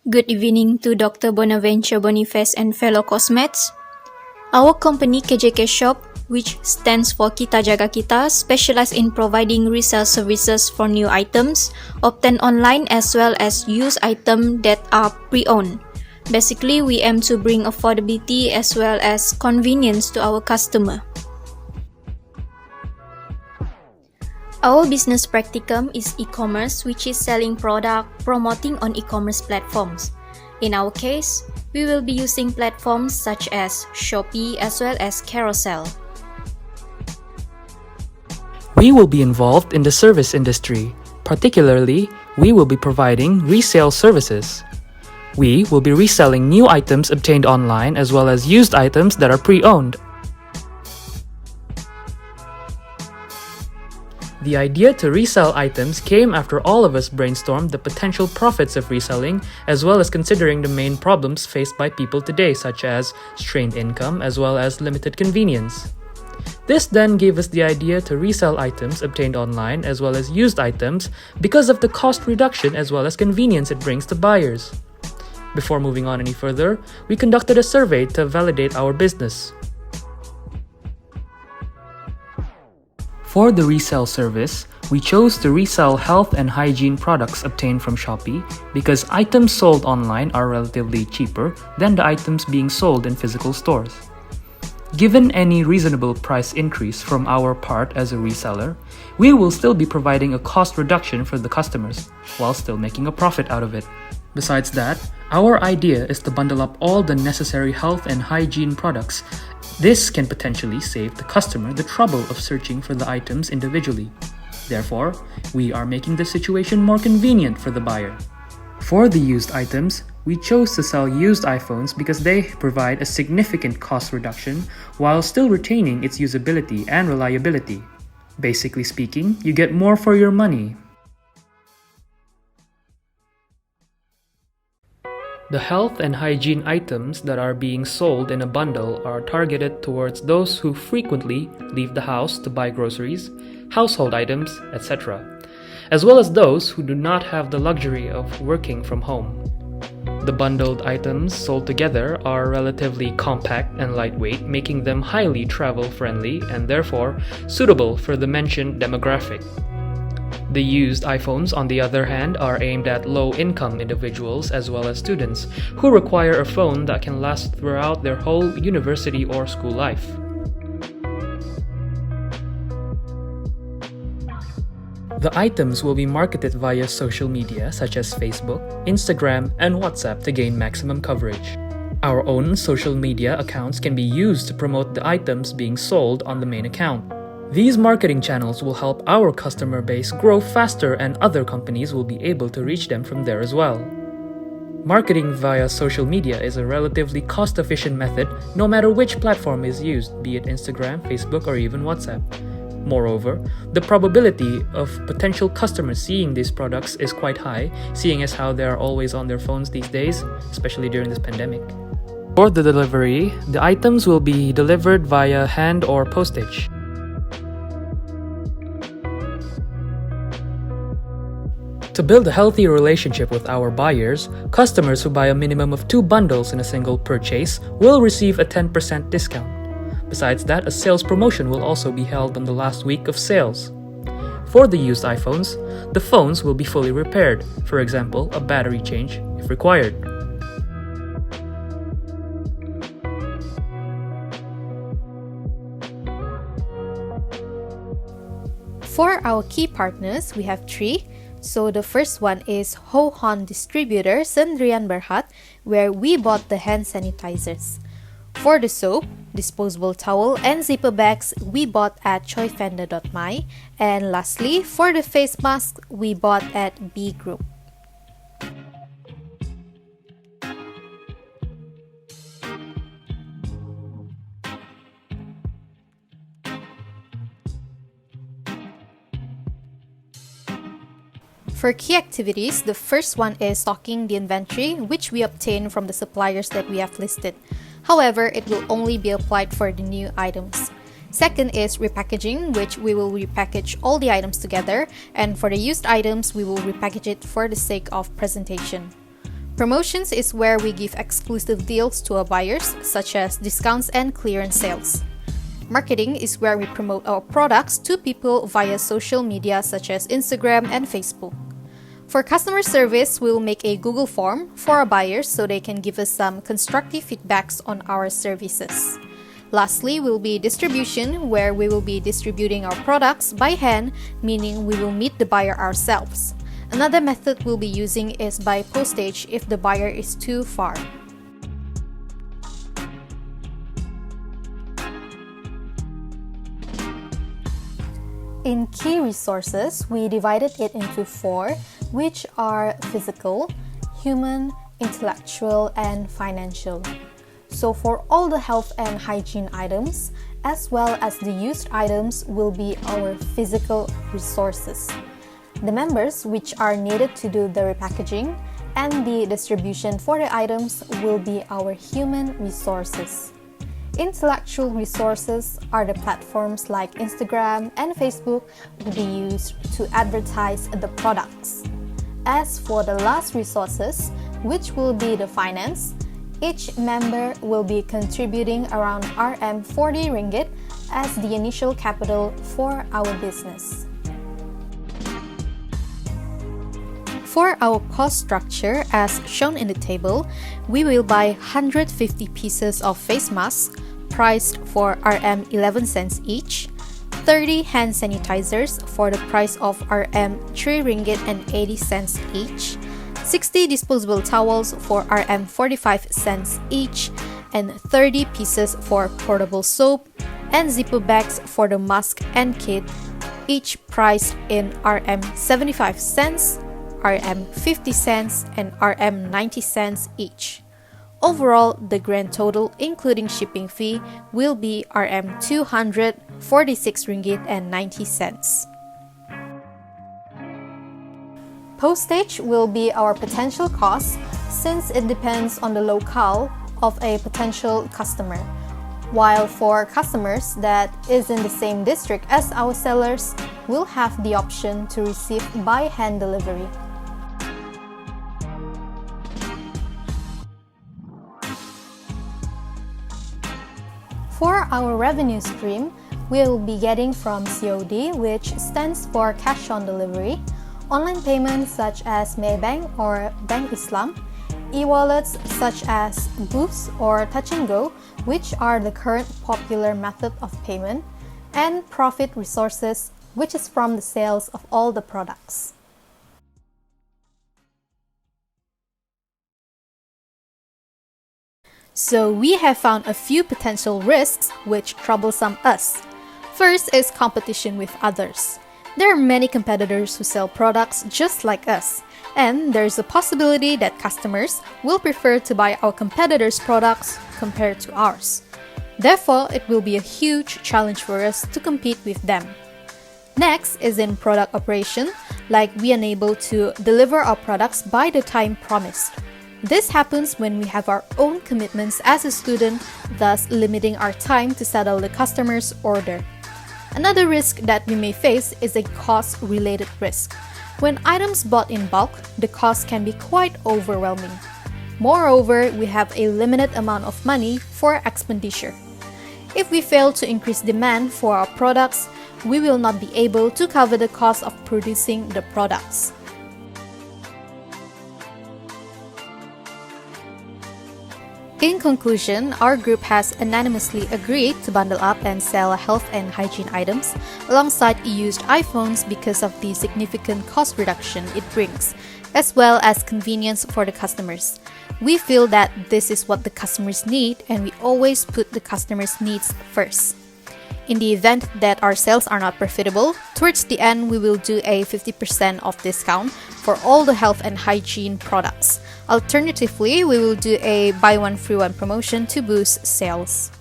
Good evening to Dr. Bonaventure, Boniface and fellow cosmets. Our company KJK Shop, which stands for Kita Jaga Kita, specializes in providing resale services for new items, obtained online as well as used items that are pre-owned. Basically, we aim to bring affordability as well as convenience to our customer. Our business practicum is e-commerce, which is selling product, promoting on e-commerce platforms. In our case, we will be using platforms such as Shopee as well as Carousel. We will be involved in the service industry. Particularly, we will be providing resale services. We will be reselling new items obtained online as well as used items that are pre-owned. The idea to resell items came after all of us brainstormed the potential profits of reselling, as well as considering the main problems faced by people today, such as strained income as well as limited convenience. This then gave us the idea to resell items obtained online as well as used items because of the cost reduction as well as convenience it brings to buyers. Before moving on any further, we conducted a survey to validate our business. For the resale service, we chose to resell health and hygiene products obtained from Shopee because items sold online are relatively cheaper than the items being sold in physical stores. Given any reasonable price increase from our part as a reseller, we will still be providing a cost reduction for the customers, while still making a profit out of it. Besides that, our idea is to bundle up all the necessary health and hygiene products. This can potentially save the customer the trouble of searching for the items individually. Therefore, we are making the situation more convenient for the buyer. For the used items, we chose to sell used iPhones because they provide a significant cost reduction while still retaining its usability and reliability. Basically speaking, you get more for your money. The health and hygiene items that are being sold in a bundle are targeted towards those who frequently leave the house to buy groceries, household items, etc., as well as those who do not have the luxury of working from home. The bundled items sold together are relatively compact and lightweight, making them highly travel-friendly and therefore suitable for the mentioned demographic. The used iPhones, on the other hand, are aimed at low-income individuals as well as students who require a phone that can last throughout their whole university or school life. The items will be marketed via social media such as Facebook, Instagram, and WhatsApp to gain maximum coverage. Our own social media accounts can be used to promote the items being sold on the main account. These marketing channels will help our customer base grow faster and other companies will be able to reach them from there as well. Marketing via social media is a relatively cost-efficient method no matter which platform is used, be it Instagram, Facebook, or even WhatsApp. Moreover, the probability of potential customers seeing these products is quite high, seeing as how they are always on their phones these days, especially during this pandemic. For the delivery, the items will be delivered via hand or postage. To build a healthy relationship with our buyers, customers who buy a minimum of 2 bundles in a single purchase will receive a 10% discount. Besides that, a sales promotion will also be held on the last week of sales. For the used iPhones, the phones will be fully repaired, for example, a battery change if required. For our key partners, we have 3. So the first one is Ho Hon Distributor Sendrian Berhad, where we bought the hand sanitizers. For the soap, disposable towel, and zipper bags, we bought at choifenda.my. And lastly, for the face masks, we bought at B Group. For key activities, the first one is stocking the inventory, which we obtain from the suppliers that we have listed. However, it will only be applied for the new items. Second is repackaging, which we will repackage all the items together, and for the used items, we will repackage it for the sake of presentation. Promotions is where we give exclusive deals to our buyers, such as discounts and clearance sales. Marketing is where we promote our products to people via social media such as Instagram and Facebook. For customer service, we'll make a Google form for our buyers so they can give us some constructive feedbacks on our services. Lastly, will be distribution, where we will be distributing our products by hand, meaning we will meet the buyer ourselves. Another method we'll be using is by postage if the buyer is too far. In key resources, we divided it into 4, which are physical, human, intellectual, and financial. So for all the health and hygiene items, as well as the used items, will be our physical resources. The members, which are needed to do the repackaging and the distribution for the items, will be our human resources. Intellectual resources are the platforms like Instagram and Facebook will be used to advertise the products. As for the last resources, which will be the finance, each member will be contributing around Rm 40 ringgit as the initial capital for our business. For our cost structure, as shown in the table, we will buy 150 pieces of face masks priced for Rm 11 cents each, 30 hand sanitizers for the price of Rm 3 ringgit and 80 cents each, 60 disposable towels for Rm 45 cents each, and 30 pieces for portable soap, and zipper bags for the mask and kit, each priced in Rm 75 cents, Rm 50 cents, and Rm 90 cents each. Overall, the grand total, including shipping fee, will be Rm 246 ringgit and 90 cents. Postage will be our potential cost since it depends on the locale of a potential customer. While for customers that is in the same district as our sellers, will have the option to receive by hand delivery. For our revenue stream, we will be getting from COD, which stands for cash on delivery, online payments such as Maybank or Bank Islam, e-wallets such as Boost or Touch and Go, which are the current popular method of payment, and profit resources, which is from the sales of all the products. So we have found a few potential risks which troublesome us. First is competition with others. There are many competitors who sell products just like us, and there is a possibility that customers will prefer to buy our competitors' products compared to ours. Therefore, it will be a huge challenge for us to compete with them. Next is in product operation, like we are unable to deliver our products by the time promised. This happens when we have our own commitments as a student, thus limiting our time to settle the customer's order. Another risk that we may face is a cost-related risk. When items bought in bulk, the cost can be quite overwhelming. Moreover, we have a limited amount of money for expenditure. If we fail to increase demand for our products, we will not be able to cover the cost of producing the products. In conclusion, our group has unanimously agreed to bundle up and sell health and hygiene items alongside used iPhones because of the significant cost reduction it brings, as well as convenience for the customers. We feel that this is what the customers need, and we always put the customers' needs first. In the event that our sales are not profitable, towards the end we will do a 50% off discount for all the health and hygiene products. Alternatively, we will do a buy one free one promotion to boost sales.